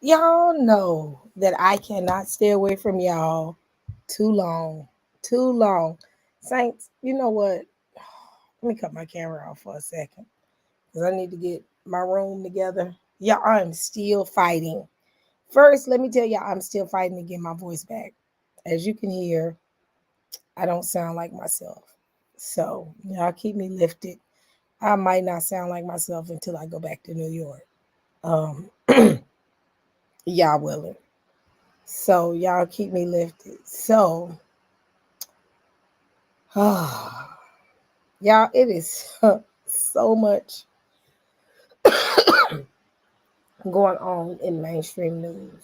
Y'all know that I cannot stay away from y'all too long. Too long. Saints, you know what? Let me cut my camera off for a second because I need to get my room together. Y'all, I'm still fighting. First, let me tell y'all, I'm still fighting to get my voice back. As you can hear, I don't sound like myself. So, y'all keep me lifted. I might not sound like myself until I go back to New York. Um, y'all willing. So, y'all keep me lifted. So, y'all, it is so much going on in mainstream news.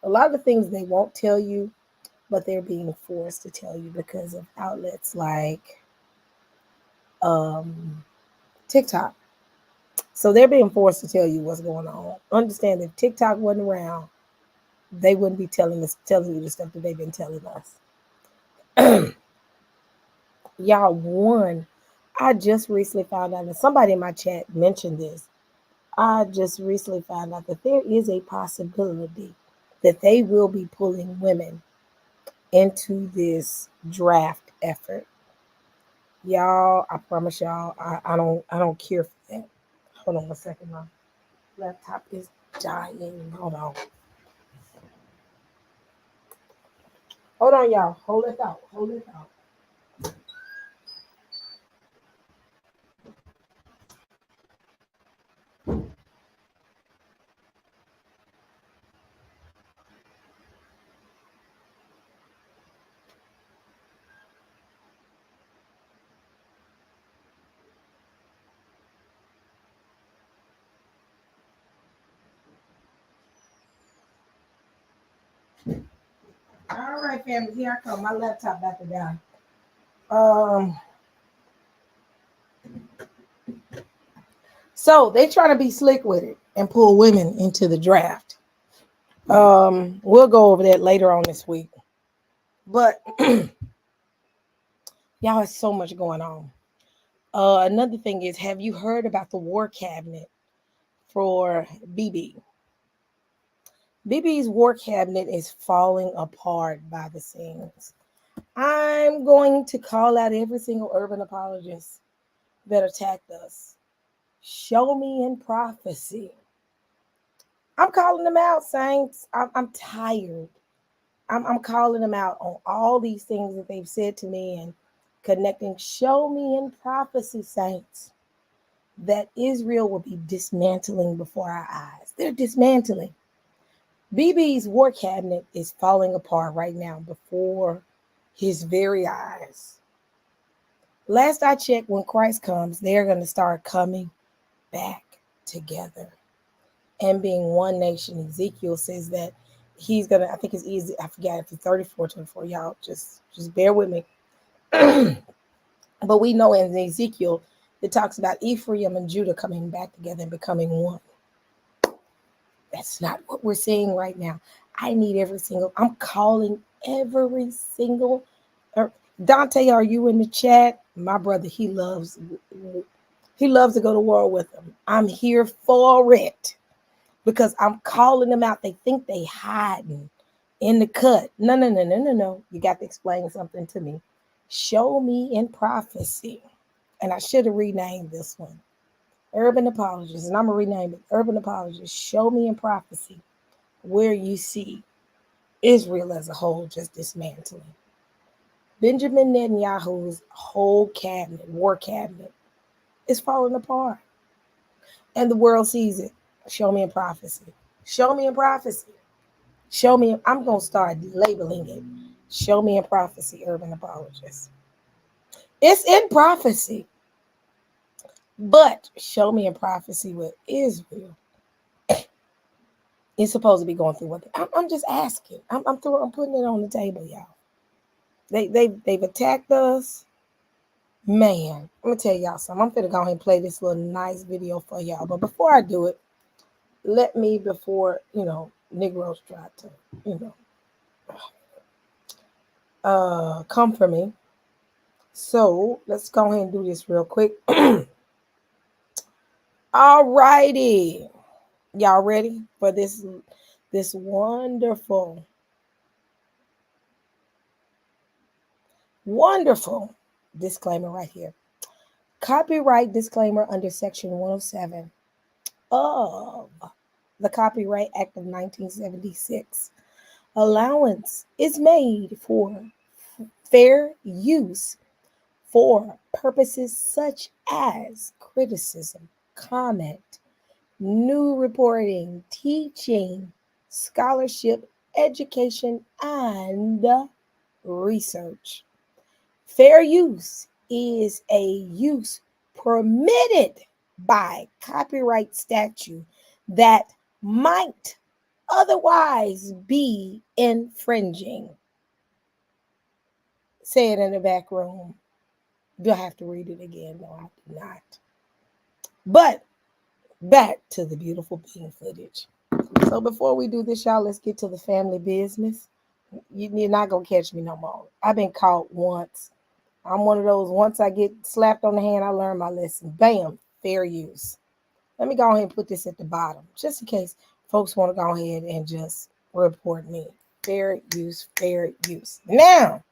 A lot of things they won't tell you, but they're being forced to tell you because of outlets like um, TikTok. So they're being forced to tell you what's going on. Understand that if TikTok wasn't around, they wouldn't be telling you the stuff that they've been telling us. Y'all, one, I just recently found out, and somebody in my chat mentioned this. I just recently found out that there is a possibility that they will be pulling women into this draft effort. Y'all, I promise y'all, I don't care for that. Hold on a second, my laptop is dying. Hold on. Hold on, y'all. Hold it out. Hold it out. All right, family. Here I come. My laptop about to die. Um, so they try to be slick with it and pull women into the draft. We'll go over that later on this week. But y'all, has so much going on. Another thing is, have you heard about the war cabinet for BB? BB's war cabinet is falling apart by the seams. I'm going to call out every single urban apologist that attacked us. Show me in prophecy. I'm calling them out, saints. I'm tired. I'm calling them out on all these things that they've said to me and connecting. Show me in prophecy, saints, that Israel will be dismantling before our eyes. They're dismantling. BB's war cabinet is falling apart right now before his very eyes. Last I checked, when Christ comes, they're going to start coming back together and being one nation. Ezekiel says that he's going to, I think it's easy, I forgot if it's 34, 24. Y'all just bear with me. But we know in Ezekiel, it talks about Ephraim and Judah coming back together and becoming one. That's not what we're seeing right now. I need I'm calling every single, Dante, are you in the chat? My brother, he loves to go to war with them. I'm here for it because I'm calling them out. They think they hiding in the cut. No. You got to explain something to me. Show me in prophecy. And I should have renamed this one Urban Apologists. And I'm going to rename it Urban Apologists. Show me in prophecy where you see Israel as a whole just dismantling. Benjamin Netanyahu's whole cabinet, war cabinet, is falling apart. And the world sees it. Show me in prophecy. Show me in prophecy. Show me. I'm going to start labeling it. Show me in prophecy, urban apologists. It's in prophecy. But show me in prophecy with Israel. It's supposed to be going through what I'm just asking. I'm putting it on the table, y'all. They've attacked us. Man, I'm gonna tell y'all something. I'm gonna go ahead and play this little nice video for y'all. But before I do it, before Negroes try to, come for me. So let's go ahead and do this real quick. All righty. Y'all ready for this wonderful, wonderful disclaimer right here? Copyright disclaimer under Section 107 of the Copyright Act of 1976. Allowance is made for fair use for purposes such as criticism, comment, new reporting, teaching, scholarship, education, and research. Fair use is a use permitted by copyright statute that might otherwise be infringing. Say it in the back room. Do I have to read it again? No, I do not. But back to the beautiful bean footage. So before we do this, y'all, let's get to the family business. You're not gonna catch me no more. I've been caught once. I'm one of those, once I get slapped on the hand, I learn my lesson. Bam, fair use. Let me go ahead and put this at the bottom, just in case folks want to go ahead and just report me. Fair use, fair use. Now,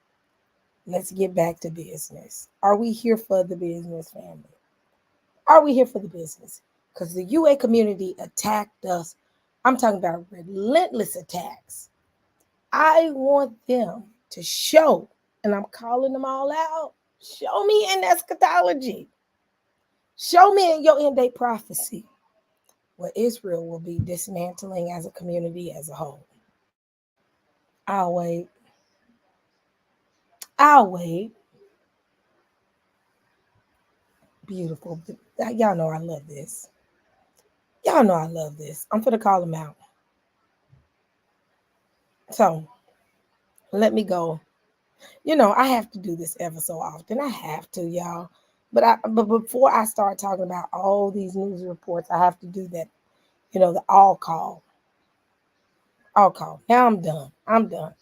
let's get back to business. Are we here for the business, family? Are we here for the business? Because the UA community attacked us. I'm talking about relentless attacks. I want them to show, and I'm calling them all out. Show me in eschatology. Show me in your end day prophecy what Israel will be dismantling as a community as a whole. I'll wait. I'll wait. Beautiful. Y'all know I love this. Y'all know I love this. I'm going to call them out. So let me go. You know, I have to do this ever so often. I have to, y'all. But before I start talking about all these news reports, I have to do that, the all call. All call. Now I'm done. I'm done.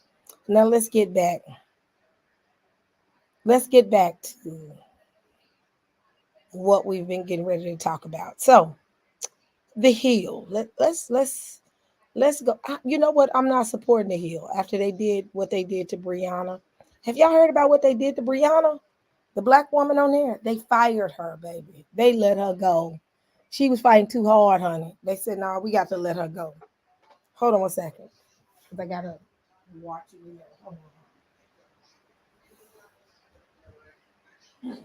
Now let's get back. Let's get back to what we've been getting ready to talk about. So the Hill. Let's go. You know what? I'm not supporting the Hill after they did what they did to Brianna. Have y'all heard about what they did to Brianna? The black woman on there, they fired her, baby. They let her go. She was fighting too hard, honey. They said, no, we got to let her go. Hold on one second. Because I got to watch it. Hold on.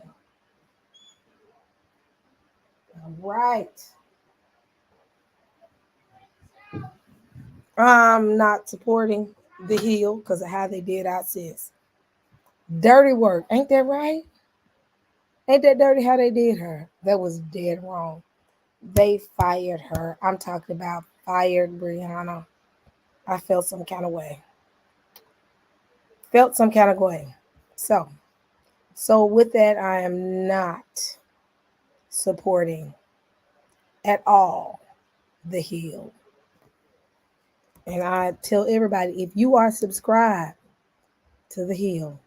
All right. I'm not supporting the Hill because of how they did our sis. Dirty work. Ain't that right? Ain't that dirty how they did her? That was dead wrong. They fired her. I'm talking about fired Brianna. I felt some kind of way. Felt some kind of way. So with that, I am not supporting at all the Hill. And I tell everybody, if you are subscribed to the Hill,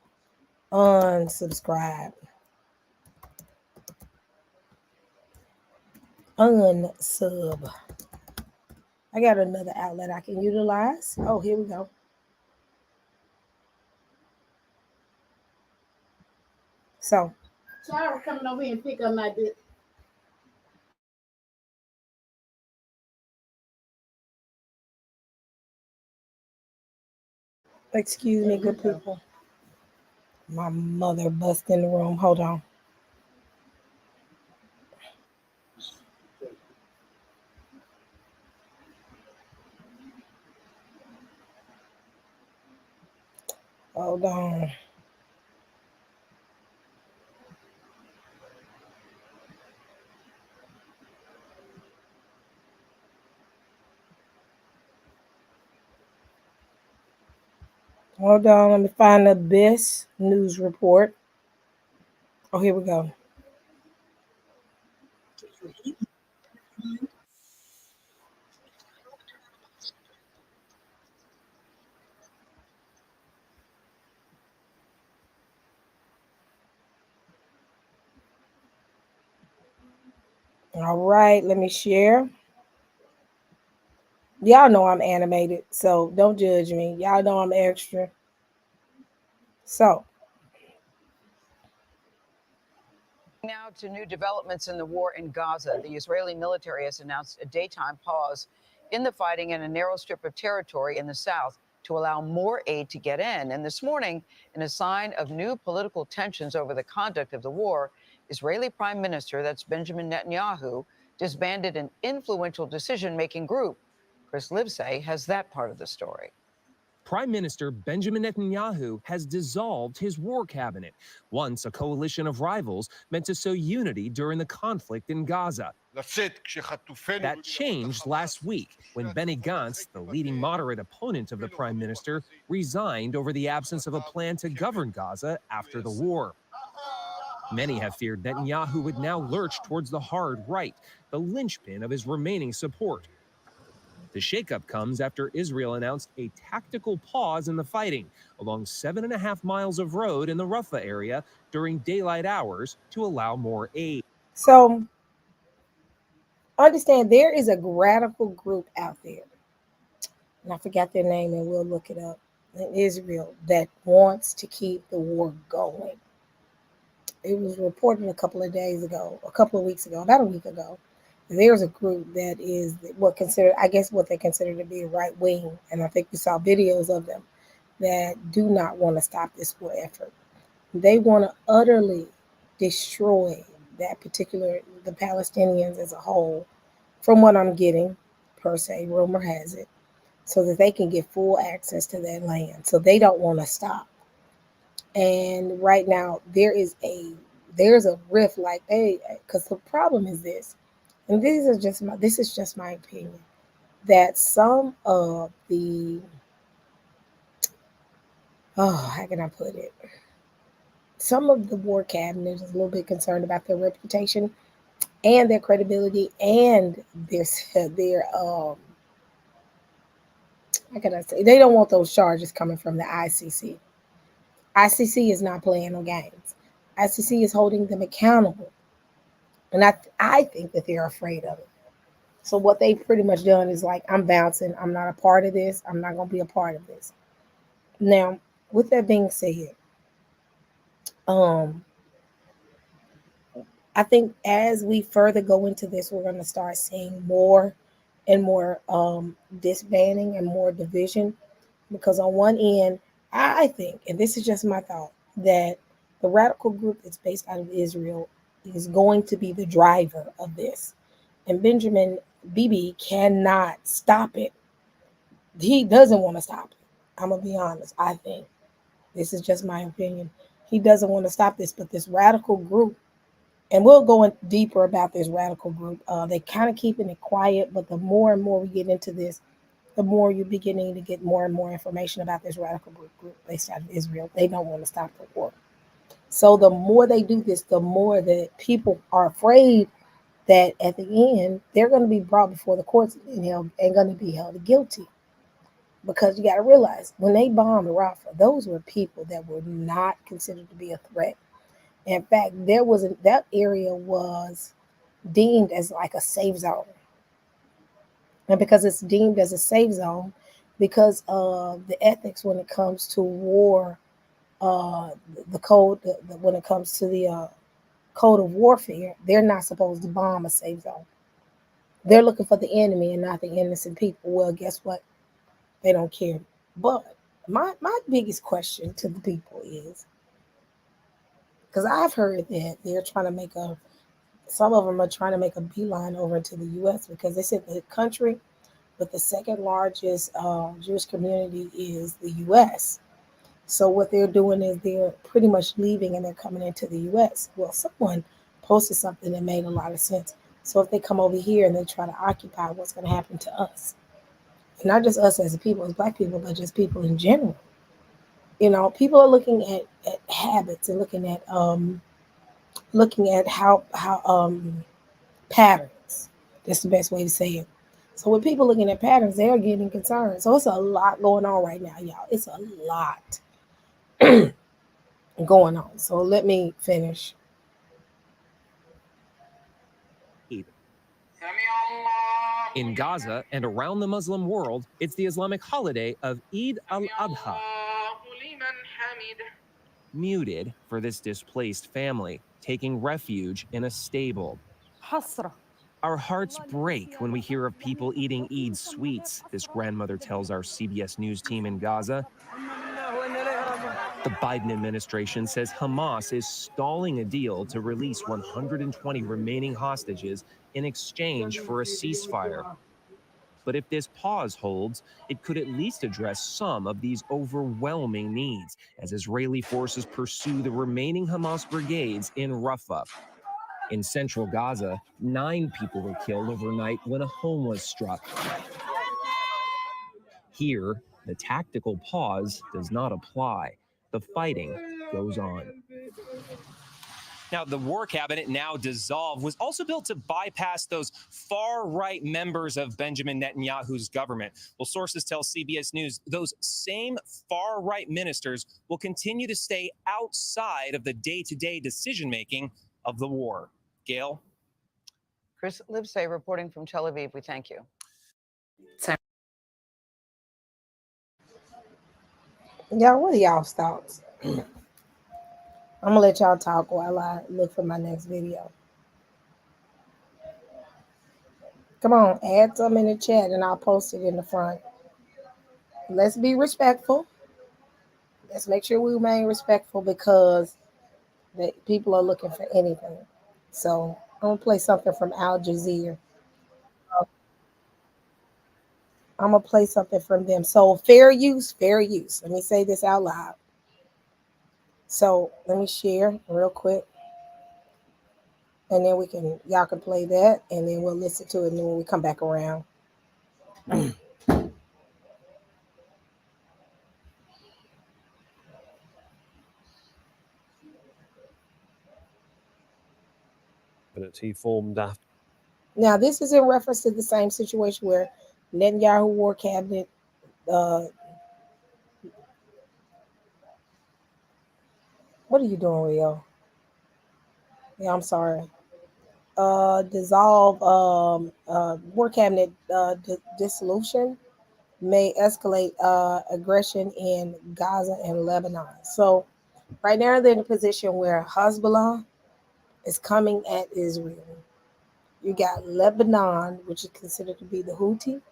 unsubscribe. Unsub. I got another outlet I can utilize. Oh, here we go. So, Sorry, coming over here and pick up my bit. excuse me, good people. My mother bust in the room. Hold on. Hold on. Hold on. Let me find the best news report. Oh, here we go. All right, let me share. Y'all know I'm animated, so don't judge me. Y'all know I'm extra. So, Now to new developments in the war in Gaza. The Israeli military has announced a daytime pause in the fighting in a narrow strip of territory in the south to allow more aid to get in. And this morning, in a sign of new political tensions over the conduct of the war, Israeli Prime Minister, that's Benjamin Netanyahu, disbanded an influential decision-making group. Chris Livesay has that part of the story. Prime Minister Benjamin Netanyahu has dissolved his war cabinet, once a coalition of rivals meant to sow unity during the conflict in Gaza. That changed last week when Benny Gantz, the leading moderate opponent of the prime minister, resigned over the absence of a plan to govern Gaza after the war. Many have feared Netanyahu would now lurch towards the hard right, the linchpin of his remaining support. The shakeup comes after Israel announced a tactical pause in the fighting along 7.5 miles of road in the Rafah area during daylight hours to allow more aid. so understand there is a radical group out there, and I forgot their name, and we'll look it up, in Israel that wants to keep the war going. It was reported a couple of days ago, a couple of weeks ago, about a week ago. There's a group that is what considered, I guess, what they consider to be right wing, and I think we saw videos of them that do not want to stop this war effort. They want to utterly destroy that particular, the Palestinians as a whole, from what I'm getting, per se, rumor has it, so that they can get full access to that land. So they don't want to stop. And right now there's a rift, like, hey, because the problem is this, and this is just my opinion, that some of the, oh, how can I put it, some of the war cabinet is a little bit concerned about their reputation and their credibility and their how can I say, they don't want those charges coming from the ICC. ICC is not playing no games. ICC is holding them accountable, and I think that they're afraid of it. So what they've pretty much done is like, I'm bouncing. I'm not a part of this. I'm not going to be a part of this. Now, with that being said, um, I think as we further go into this, we're going to start seeing more and more disbanding and more division. Because on one end, I think, and this is just my thought, that the radical group that's based out of Israel is going to be the driver of this. And Benjamin Bibi cannot stop it. He doesn't want to stop it. I'm going to be honest. I think this is just my opinion. He doesn't want to stop this, but this radical group, and we'll go in deeper about this radical group. They kind of keeping it quiet, but the more and more we get into this, the more you're beginning to get more and more information about this radical group based out of Israel. They don't want to stop the war. So the more they do this, the more that people are afraid that at the end they're going to be brought before the courts and held and going to be held guilty. Because you got to realize, when they bombed Rafah, those were people that were not considered to be a threat. In fact, there wasn't, that area was deemed as like a safe zone. And because it's deemed as a safe zone, because of the ethics when it comes to war, uh, the code, when it comes to the code of warfare, they're not supposed to bomb a safe zone. They're looking for the enemy and not the innocent people. Well, guess what? They don't care. But my biggest question to the people is, because I've heard that they're trying to make a, some of them are trying to make a beeline over into the U.S. because they said the country with the second largest Jewish community is the U.S. So what they're doing is they're pretty much leaving and they're coming into the U.S. Well, someone posted something that made a lot of sense. So if they come over here and they try to occupy, what's going to happen to us? And not just us as a people, as Black people, but just people in general. You know, people are looking at habits and looking at how patterns. That's the best way to say it. So with people looking at patterns, they are getting concerned. So it's a lot going on right now, y'all. It's a lot going on. So let me finish. In Gaza and around the Muslim world, it's the Islamic holiday of Eid al-Adha. Muted for this displaced family, taking refuge in a stable. Our hearts break when we hear of people eating Eid sweets, this grandmother tells our CBS News team in Gaza. The Biden administration says Hamas is stalling a deal to release 120 remaining hostages in exchange for a ceasefire. But if this pause holds, it could at least address some of these overwhelming needs as Israeli forces pursue the remaining Hamas brigades in Rafah. In central Gaza, 9 people were killed overnight when a home was struck. Here, the tactical pause does not apply. The fighting goes on. Now, the war cabinet, now dissolved, was also built to bypass those far-right members of Benjamin Netanyahu's government. Well, sources tell CBS News those same far-right ministers will continue to stay outside of the day-to-day decision-making of the war. Gail? Chris Livesay reporting from Tel Aviv. We thank you. Y'all, what are y'all's thoughts? I'm gonna let y'all talk while I look for my next video. Come on, add some in the chat and I'll post it in the front. Let's be respectful. Let's make sure we remain respectful because the people are looking for anything. So I'm gonna play something from Al Jazeera. I'm gonna play something from them. So fair use, fair use. Let me say this out loud. So let me share real quick. And then y'all can play that and then we'll listen to it. And then when we come back around. He formed after. Now, this is in reference to the same situation where Netanyahu war cabinet what are you doing, Rio? Yeah, I'm sorry. Dissolve war cabinet dissolution may escalate aggression in Gaza and Lebanon. So right now they're in a position where Hezbollah is coming at Israel. You got Lebanon, which is considered to be the Houthi.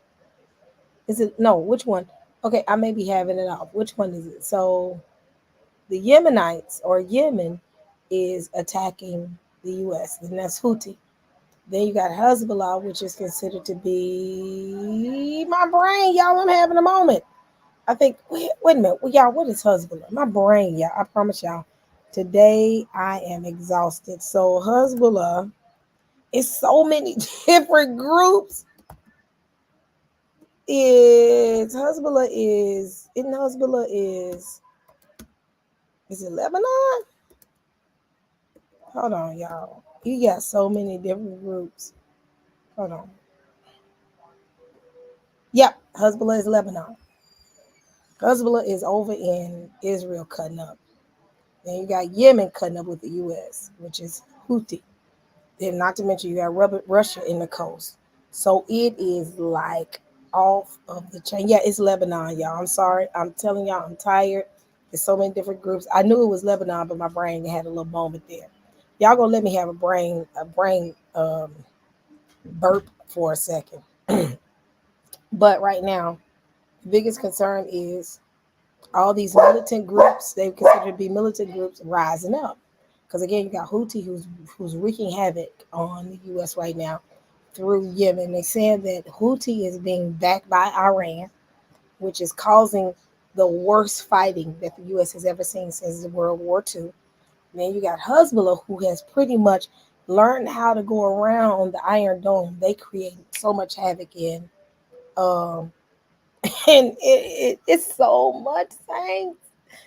Is it? No, which one? Okay, I may be having it off. Which one is it? So the Yemenites or Yemen is attacking the U.S. and that's Houthi. Then you got Hezbollah, which is considered to be my brain, y'all. I'm having a moment. I think. Wait a minute, well, y'all. What is Hezbollah? My brain, y'all. I promise y'all. Today I am exhausted. So Hezbollah is so many different groups. Is it Lebanon? Hold on, y'all. You got so many different groups. Hold on. Yep, Hezbollah is Lebanon. Hezbollah is over in Israel cutting up. Then you got Yemen cutting up with the U.S., which is Houthi. Then not to mention you got Russia in the coast. So it is like off of the chain. Yeah, it's Lebanon, y'all. I'm sorry. I'm telling y'all, I'm tired. There's so many different groups. I knew it was Lebanon, but my brain had a little moment there. Y'all gonna let me have a brain burp for a second. But right now, the biggest concern is all these militant groups, they consider to be militant groups rising up. Because again, you got Houthi who's wreaking havoc on the U.S. right now through Yemen. They're saying that Houthi is being backed by Iran, which is causing the worst fighting that the U.S. has ever seen since World War II. And then you got Hezbollah, who has pretty much learned how to go around the Iron Dome. They create so much havoc in and it's so much things.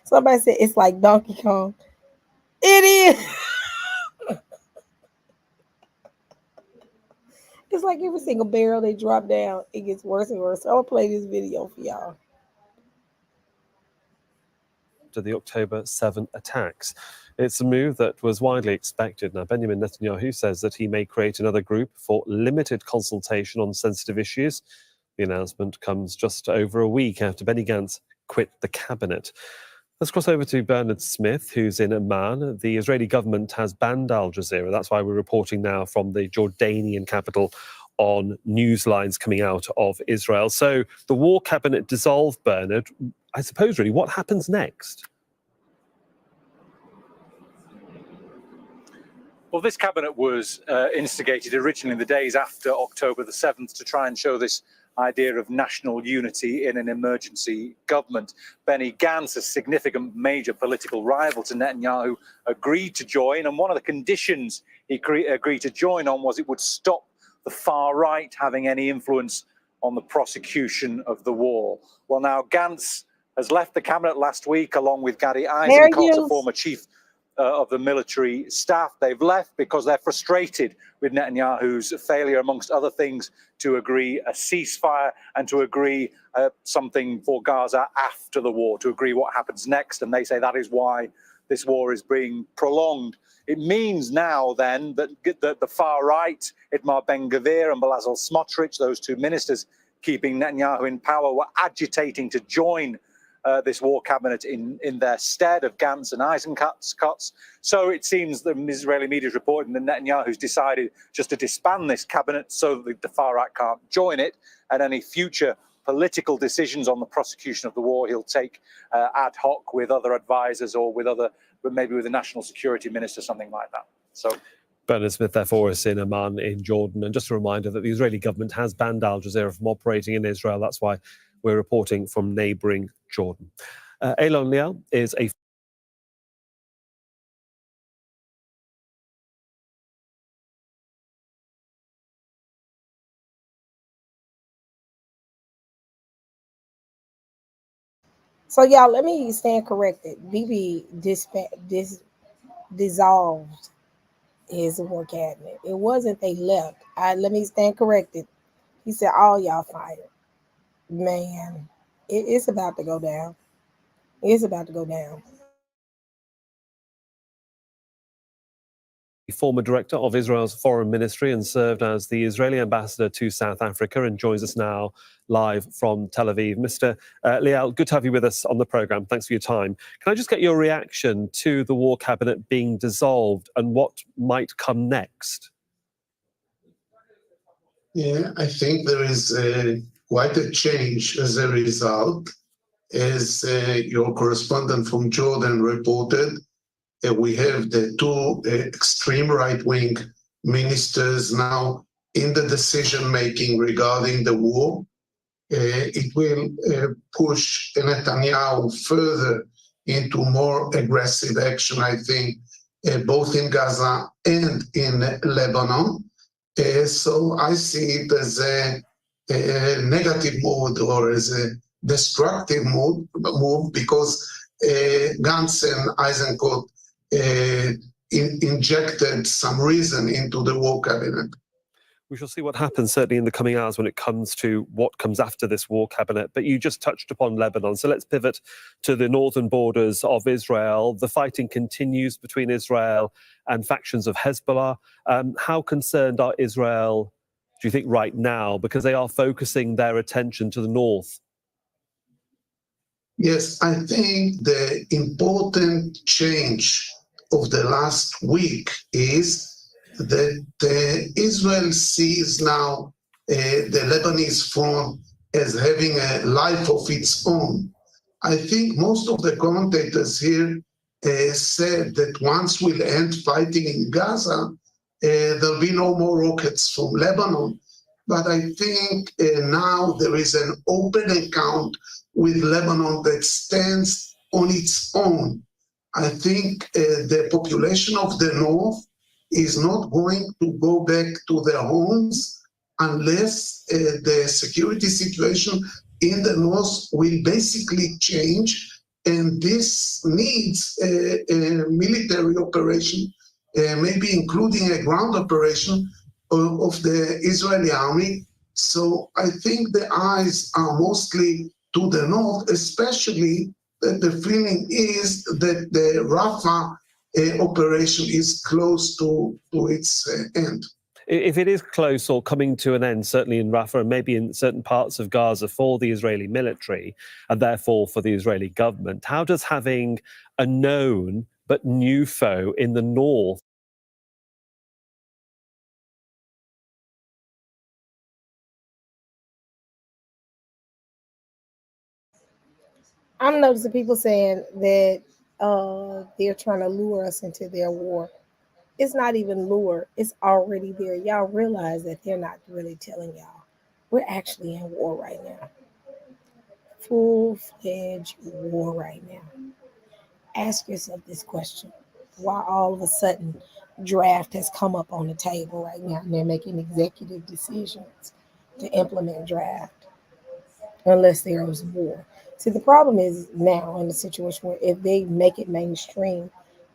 Somebody said it's like Donkey Kong. It is. It's like every single barrel they drop down, it gets worse and worse. So I'll play this video for y'all. after the October 7 attacks. It's a move that was widely expected. Now, Benjamin Netanyahu says that he may create another group for limited consultation on sensitive issues. The announcement comes just over a week after Benny Gantz quit the cabinet. Let's cross over to Bernard Smith, who's in Amman. The Israeli government has banned Al Jazeera. That's why we're reporting now from the Jordanian capital on news lines coming out of Israel. So the war cabinet dissolved, Bernard. I suppose, really, what happens next? Well, this cabinet was instigated originally in the days after October the 7th to try and show this idea of national unity in an emergency government. Benny Gantz, a significant major political rival to Netanyahu, agreed to join. And one of the conditions he agreed to join on was it would stop the far right having any influence on the prosecution of the war. Well, now Gantz has left the cabinet last week along with Gadi Eisenkot, a former chief of the military staff. They've left because they're frustrated with Netanyahu's failure, amongst other things, to agree a ceasefire and to agree something for Gaza after the war, to agree what happens next. And they say that is why this war is being prolonged. It means now then that the far right, Itamar Ben-Gvir and Bezalel Smotrich, those two ministers keeping Netanyahu in power, were agitating to join this war cabinet in their stead of Gantz and Eisenkot. So it seems the Israeli media is reporting that Netanyahu's decided just to disband this cabinet so that the far right can't join it, and any future political decisions on the prosecution of the war he'll take ad hoc with other advisors or maybe with the national security minister, something like that. So Bernard Smith, therefore, is in Amman in Jordan. And just a reminder that the Israeli government has banned Al Jazeera from operating in Israel. That's why we're reporting from neighbouring Jordan. Eylon Lial is a So, y'all, let me stand corrected. Bibi dissolved his war cabinet. It wasn't they left. Let me stand corrected. He said, all y'all fired. Man, it's about to go down. It's about to go down. former director of Israel's foreign ministry and served as the Israeli ambassador to South Africa, and joins us now live from Tel Aviv. Mr. Lial, good to have you with us on the programme. Thanks for your time. Can I just get your reaction to the war cabinet being dissolved and what might come next? Yeah, I think there is quite a change as a result. As your correspondent from Jordan reported, we have the two extreme right-wing ministers now in the decision-making regarding the war. It will push Netanyahu further into more aggressive action, I think, both in Gaza and in Lebanon. So I see it as a negative move or as a destructive move because Gantz and Eisenkot injected some reason into the war cabinet. We shall see what happens, certainly in the coming hours, when it comes to what comes after this war cabinet. But you just touched upon Lebanon. So let's pivot to the northern borders of Israel. The fighting continues between Israel and factions of Hezbollah. How concerned are Israel, do you think, right now? Because they are focusing their attention to the north. Yes, I think the important change of the last week is that Israel sees now the Lebanese front as having a life of its own. I think most of the commentators here said that once we'll end fighting in Gaza, there'll be no more rockets from Lebanon. But I think now there is an open account with Lebanon that stands on its own. I think the population of the north is not going to go back to their homes unless the security situation in the north will basically change. And this needs a military operation, maybe including a ground operation of the Israeli army. So I think the eyes are mostly to the north, especially the feeling is that the Rafah operation is close to its end. If it is close or coming to an end, certainly in Rafah and maybe in certain parts of Gaza for the Israeli military and therefore for the Israeli government, how does having a known but new foe in the north I'm noticing people saying that they're trying to lure us into their war. It's not even lure, it's already there. Y'all realize that they're not really telling y'all. We're actually in war right now. Full-fledged war right now. Ask yourself this question. Why all of a sudden draft has come up on the table right now and they're making executive decisions to implement draft unless there is war. See, the problem is now in the situation where if they make it mainstream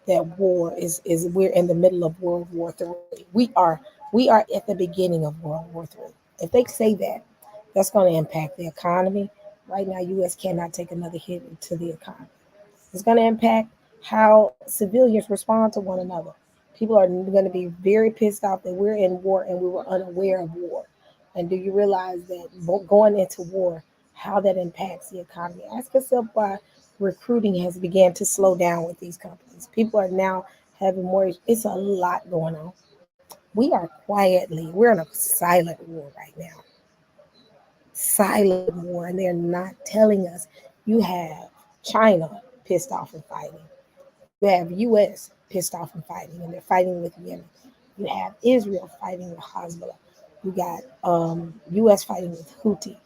that war is we're in the middle of World War III. We are at the beginning of World War III. If they say that, that's going to impact the economy. Right now, U.S. cannot take another hit to the economy. It's going to impact how civilians respond to one another. People are going to be very pissed off that we're in war and we were unaware of war. And do you realize that going into war, how that impacts the economy? Ask yourself why recruiting has began to slow down with these companies. People are now having more. It's a lot going on. We're in a silent war right now. Silent war, and they're not telling us. You have China pissed off and fighting. You have U.S. pissed off and fighting, and they're fighting with Yemen. You have Israel fighting with Hezbollah. You got U.S. fighting with Houthi.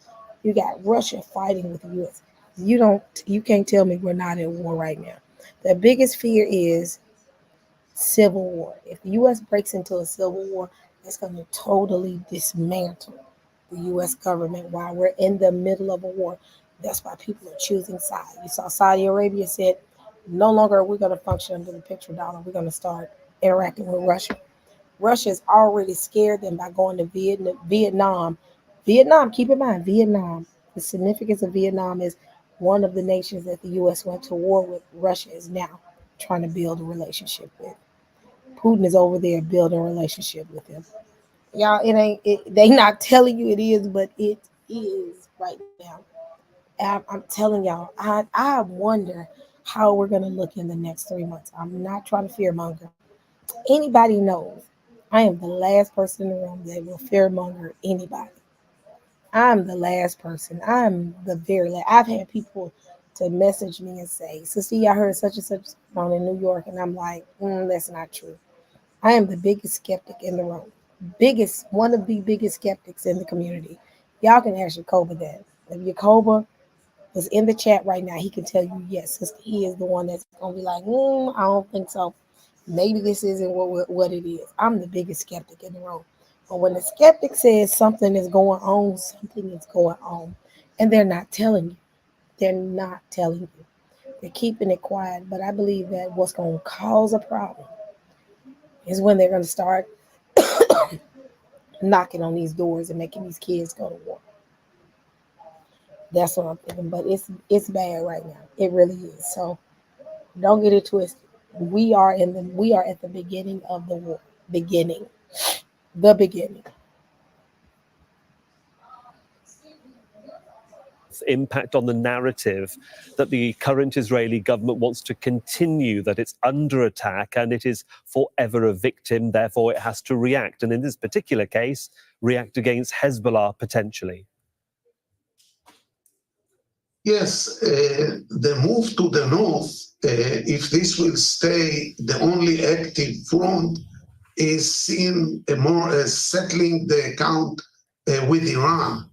You got Russia fighting with the U.S. You can't tell me we're not in war right now. The biggest fear is civil war. If the U.S. breaks into a civil war, it's going to totally dismantle the U.S. government while we're in the middle of a war. That's why people are choosing sides. You saw Saudi Arabia said, no longer are we going to function under the petrodollar. We're going to start interacting with Russia. Russia's already scared them by going to Vietnam. Vietnam, keep in mind, Vietnam. The significance of Vietnam is one of the nations that the U.S. went to war with. Russia is now trying to build a relationship with. Putin is over there building a relationship with them. Y'all, they not telling you it is, but it is right now. I'm telling y'all, I wonder how we're going to look in the next 3 months. I'm not trying to fearmonger. Anybody knows I am the last person in the room that will fearmonger anybody. I'm the last person. I'm the very last. I've had people to message me and say, so see, I heard such and such on in New York. And I'm like, that's not true. I am the biggest skeptic in the room. One of the biggest skeptics in the community. Y'all can ask Jacoba that. If Jacoba was in the chat right now, he can tell you, yes, sister, he is the one that's going to be like, I don't think so. Maybe this isn't what it is. I'm the biggest skeptic in the room. But when the skeptic says something is going on, something is going on. And they're not telling you. They're not telling you. They're keeping it quiet. But I believe that what's going to cause a problem is when they're going to start knocking on these doors and making these kids go to war. That's what I'm thinking. But it's bad right now. It really is. So don't get it twisted. We are at the beginning of the war. The beginning. impact on the narrative that the current Israeli government wants to continue, that it's under attack and it is forever a victim, therefore it has to react. And in this particular case, react against Hezbollah potentially. Yes, the move to the north, if this will stay the only active front, is seen more as settling the account with Iran,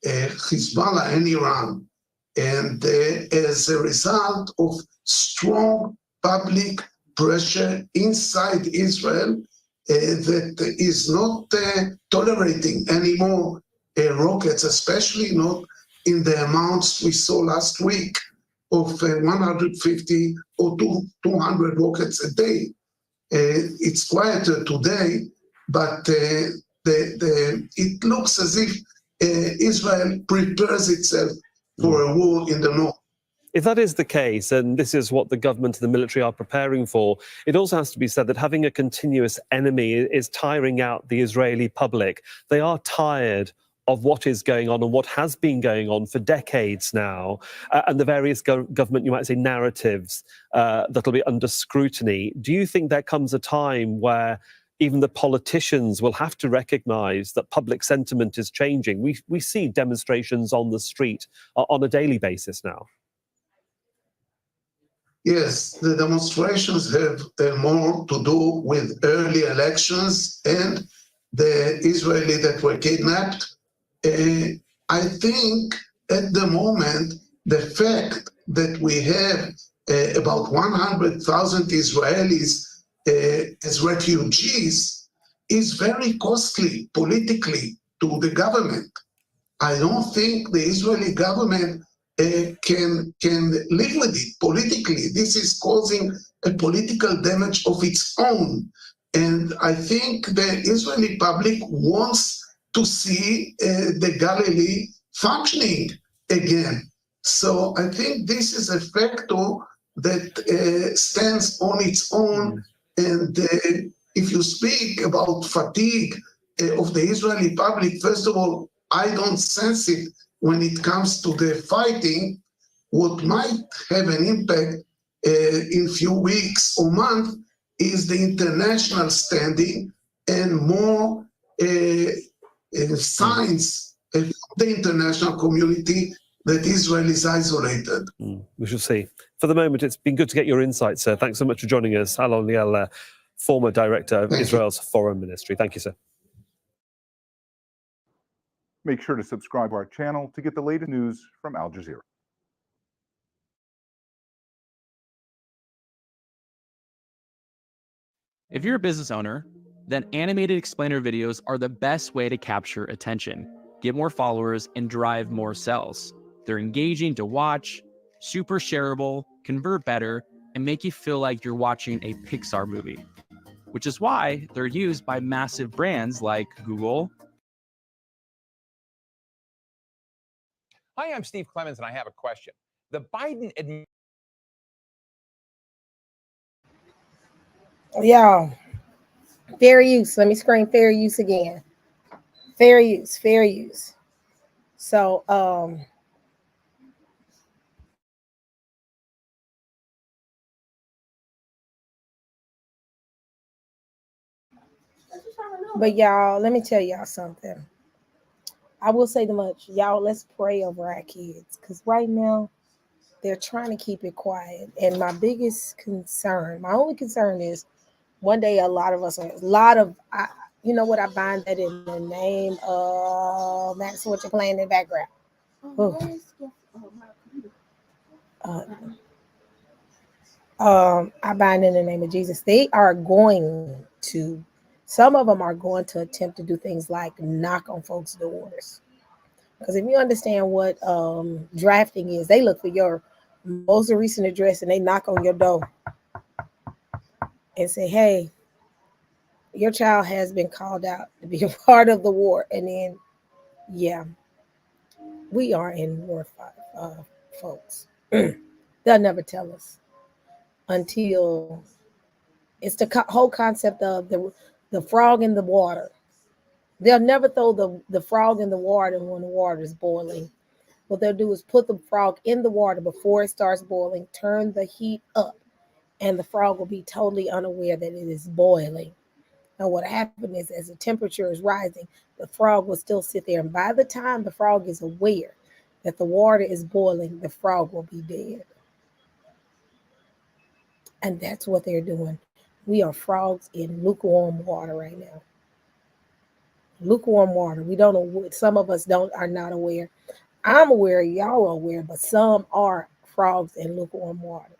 Hezbollah and Iran. And as a result of strong public pressure inside Israel that is not tolerating anymore rockets, especially not in the amounts we saw last week of 150 or 200 rockets a day. It's quieter today, but it looks as if Israel prepares itself for a war in the north. If that is the case, and this is what the government and the military are preparing for, it also has to be said that having a continuous enemy is tiring out the Israeli public. They are tired of what is going on and what has been going on for decades now, and the various government, you might say, narratives that'll be under scrutiny. Do you think there comes a time where even the politicians will have to recognize that public sentiment is changing? We see demonstrations on the street on a daily basis now. Yes, the demonstrations have more to do with early elections and the Israeli that were kidnapped. I think at the moment, the fact that we have about 100,000 Israelis as refugees is very costly politically to the government. I don't think the Israeli government can live with it politically. This is causing a political damage of its own. And I think the Israeli public wants to see the Galilee functioning again. So I think this is a factor that stands on its own. And if you speak about fatigue of the Israeli public, first of all, I don't sense it when it comes to the fighting. What might have an impact in few weeks or months is the international standing and more signs of the international community that Israel is isolated. We shall see. For the moment, it's been good to get your insights, sir. Thanks so much for joining us. Alon Liel, former director of Israel's Foreign Ministry. Thank you, sir. Make sure to subscribe to our channel to get the latest news from Al Jazeera. If you're a business owner, then animated explainer videos are the best way to capture attention, get more followers, and drive more sales. They're engaging to watch, super shareable, convert better, and make you feel like you're watching a Pixar movie, which is why they're used by massive brands like Google. Hi, I'm Steve Clemens, and I have a question. The Biden administration. Y'all, fair use. Let me scream fair use again. Fair use, fair use. So, but y'all, let me tell y'all something. I will say the much, y'all, let's pray over our kids, because right now they're trying to keep it quiet. And my biggest concern, my only concern is one day you know what, I bind that in the name of, that's what you're playing in the background. I bind in the name of Jesus. They are going to, some of them are going to attempt to do things like knock on folks' doors. Because if you understand what drafting is, they look for your most recent address and they knock on your door and say, hey, your child has been called out to be a part of the war. And then, yeah, we are in war, folks. They'll never tell us until it's the whole concept of the frog in the water. They'll never throw the frog in the water when the water is boiling. What they'll do is put the frog in the water before it starts boiling, turn the heat up, and the frog will be totally unaware that it is boiling. Now, what happened is, as the temperature is rising, the frog will still sit there. And by the time the frog is aware that the water is boiling, the frog will be dead. And that's what they're doing. We are frogs in lukewarm water right now. Lukewarm water. We don't know. Some of us are not aware. I'm aware, y'all are aware, but some are frogs in lukewarm water.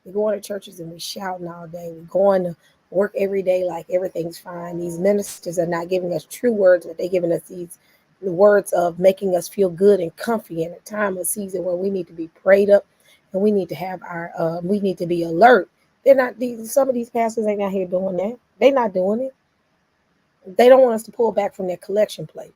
We're going to churches and we're shouting all day. We're going to work every day like everything's fine. These ministers are not giving us true words, but they're giving us the words of making us feel good and comfy in a time of season where we need to be prayed up and we need to have we need to be alert. Some of these pastors ain't out here doing that. They're not doing it. They don't want us to pull back from their collection plate.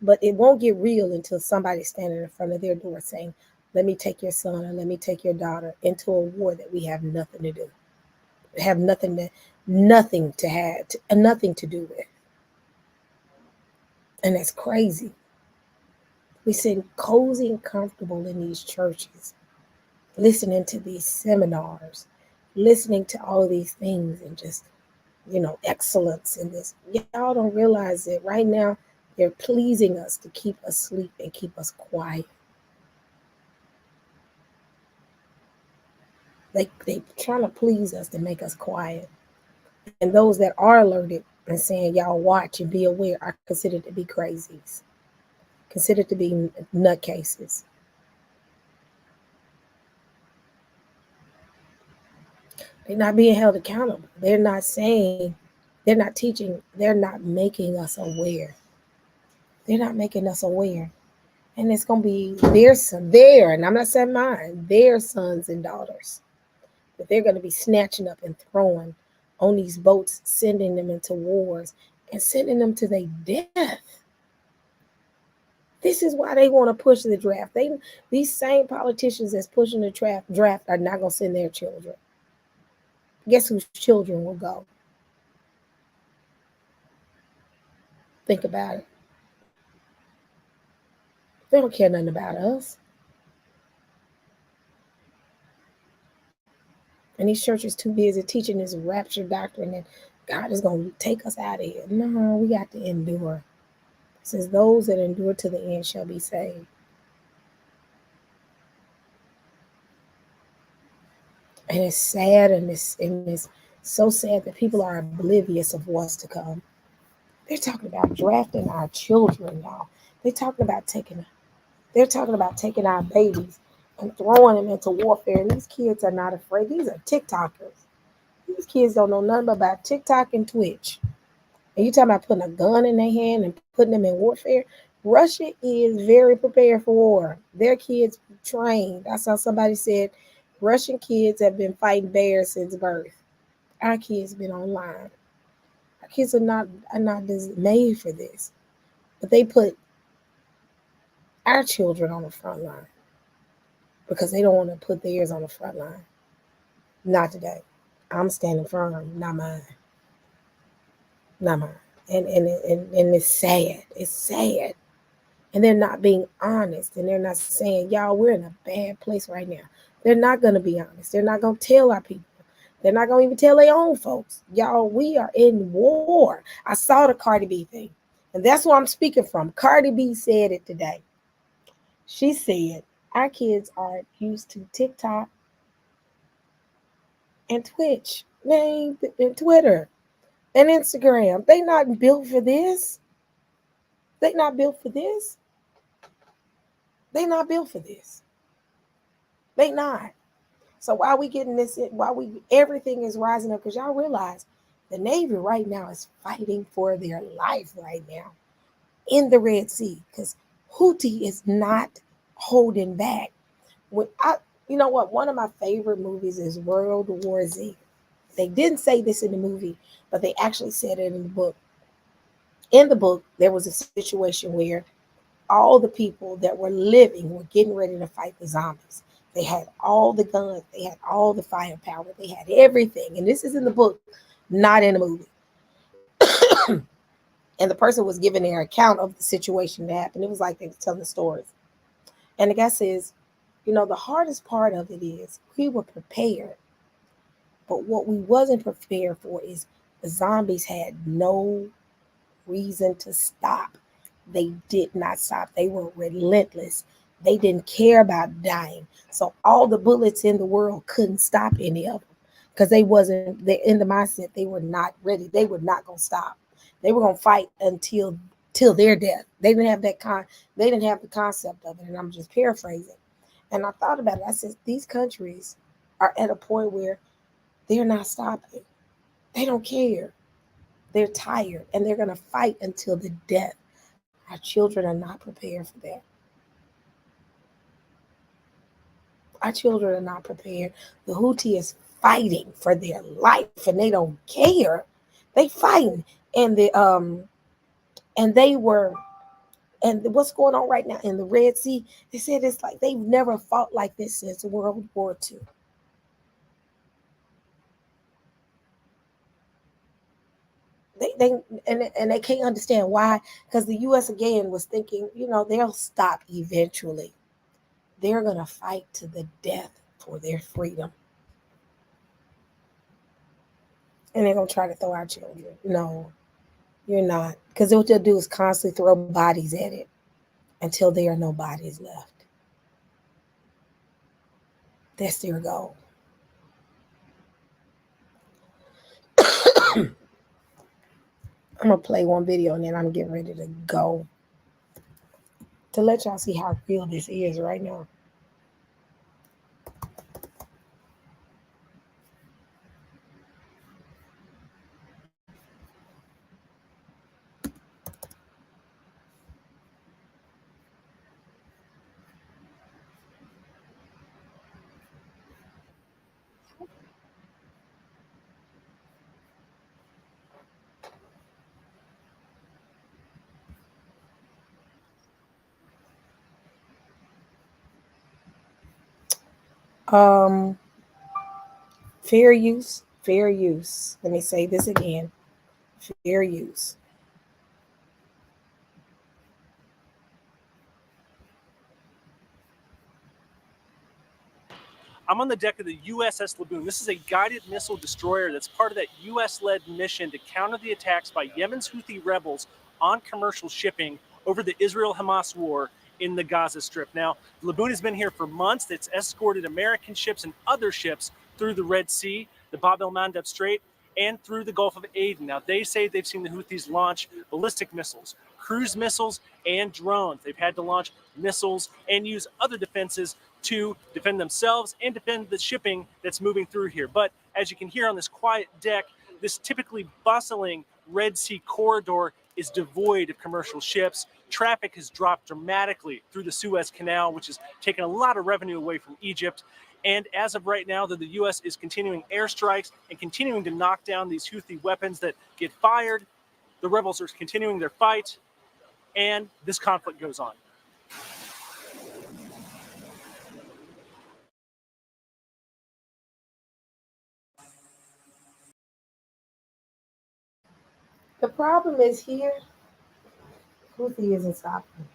But it won't get real until somebody's standing in front of their door saying, let me take your son or let me take your daughter into a war that we have nothing to do, have nothing to do with. And that's crazy. We sit cozy and comfortable in these churches, listening to these seminars, listening to all these things and just, excellence in this. Y'all don't realize that right now they're pleasing us to keep us asleep and keep us quiet. They trying to please us to make us quiet. And those that are alerted and saying, y'all watch and be aware, are considered to be crazies, considered to be nutcases. They're not being held accountable. They're not saying, they're not teaching, they're not making us aware. They're not making us aware. And it's going to be and I'm not saying mine, their sons and daughters that they're going to be snatching up and throwing on these boats, sending them into wars and sending them to their death. This is why they want to push the draft. These same politicians that's pushing the draft are not going to send their children. Guess whose children will go? Think about it. They don't care nothing about us. And these churches too busy teaching this rapture doctrine and God is going to take us out of here. No, we got to endure. It says those that endure to the end shall be saved. And it's sad and it's so sad that people are oblivious of what's to come. They're talking about drafting our children, y'all. They're talking about taking our babies and throwing them into warfare. And these kids are not afraid. These are TikTokers. These kids don't know nothing about TikTok and Twitch. And you talking about putting a gun in their hand and putting them in warfare? Russia is very prepared for war. Their kids trained. I saw somebody said Russian kids have been fighting bears since birth. Our kids been online. Our kids are not made for this. But they put our children on the front line because they don't want to put theirs on the front line. Not today. I'm standing firm, not mine. Not mine. And it's sad. It's sad. And they're not being honest. And they're not saying, y'all, we're in a bad place right now. They're not going to be honest. They're not going to tell our people. They're not going to even tell their own folks. Y'all, we are in war. I saw the Cardi B thing. And that's where I'm speaking from. Cardi B said it today. She said, our kids are used to TikTok and Twitch, and Twitter and Instagram. They not built for this. They not built for this. They not built for this. They not. So while we getting this, everything is rising up, because y'all realize the Navy right now is fighting for their life right now in the Red Sea, because Houthi is not holding back. You know what? One of my favorite movies is World War Z. They didn't say this in the movie, but they actually said it in the book. In the book, there was a situation where all the people that were living were getting ready to fight the zombies. They had all the guns, they had all the firepower, they had everything. And this is in the book, not in the movie. And the person was giving their account of the situation that happened. It was like they were telling stories. And the guy says, the hardest part of it is we were prepared. But what we wasn't prepared for is the zombies had no reason to stop. They did not stop. They were relentless. They didn't care about dying. So all the bullets in the world couldn't stop any of them, because they're in the mindset they were not ready. They were not going to stop. They were going to fight until their death. They didn't have they didn't have the concept of it. And I'm just paraphrasing. And I thought about it. I said, these countries are at a point where they're not stopping. They don't care. They're tired, and they're going to fight until the death. Our children are not prepared for that. Our children are not prepared. The Houthi is fighting for their life, and they don't care. They fighting, and they were And what's going on right now in the Red Sea, they said it's like they've never fought like this since World War II. They can't understand why, because the U.S. again was thinking, they'll stop eventually. They're going to fight to the death for their freedom. And they're going to try to throw our children. No, you're not. Because what they'll do is constantly throw bodies at it until there are no bodies left. That's their goal. I'm going to play one video and then I'm getting ready to go to let y'all see how real this is right now. Fair use. Let me say this again. Fair use. I'm on the deck of the USS Laboon. This is a guided missile destroyer that's part of that US-led mission to counter the attacks by Yemen's Houthi rebels on commercial shipping over the Israel-Hamas war in the Gaza Strip. Now, the Laboon has been here for months. It's escorted American ships and other ships through the Red Sea, the Bab el-Mandeb Strait, and through the Gulf of Aden. Now, they say they've seen the Houthis launch ballistic missiles, cruise missiles, and drones. They've had to launch missiles and use other defenses to defend themselves and defend the shipping that's moving through here. But as you can hear on this quiet deck, this typically bustling Red Sea corridor is devoid of commercial ships. Traffic has dropped dramatically through the Suez Canal, which has taken a lot of revenue away from Egypt. And as of right now, the U.S. is continuing airstrikes and continuing to knock down these Houthi weapons that get fired. The rebels are continuing their fight, and this conflict goes on. The problem is here, Houthi isn't stopping.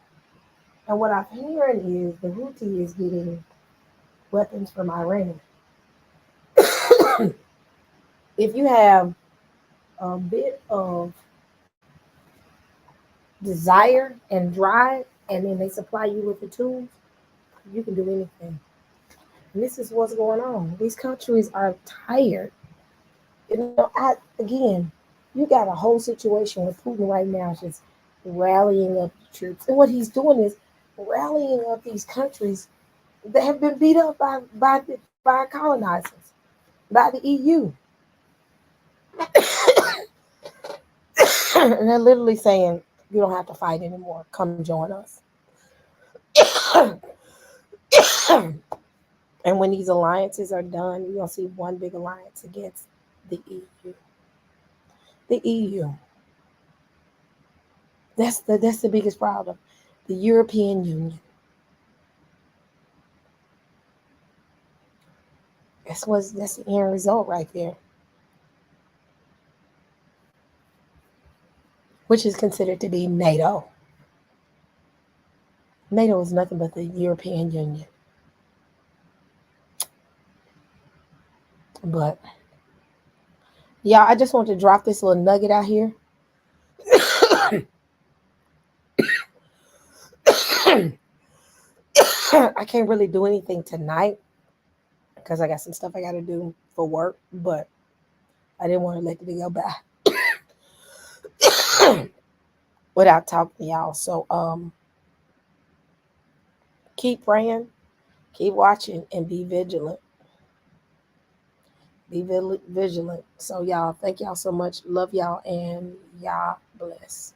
And what I'm hearing is the Houthi is getting weapons from Iran. If you have a bit of desire and drive, and then they supply you with the tools, you can do anything. And this is what's going on. These countries are tired. Again, you got a whole situation with Putin right now just rallying up the troops. And what he's doing is rallying up these countries that have been beat up by colonizers, by the EU. And they're literally saying, you don't have to fight anymore. Come join us. And when these alliances are done, you're going to see one big alliance against the EU. The EU. That's the biggest problem. The European Union. That's the end result right there. Which is considered to be NATO. NATO is nothing but the European Union. But yeah, I just want to drop this little nugget out here. I can't really do anything tonight because I got some stuff I got to do for work, but I didn't want to let the video by without talking to y'all. So keep praying, keep watching, and be vigilant. Be vigilant. So y'all, thank y'all so much. Love y'all, and y'all bless.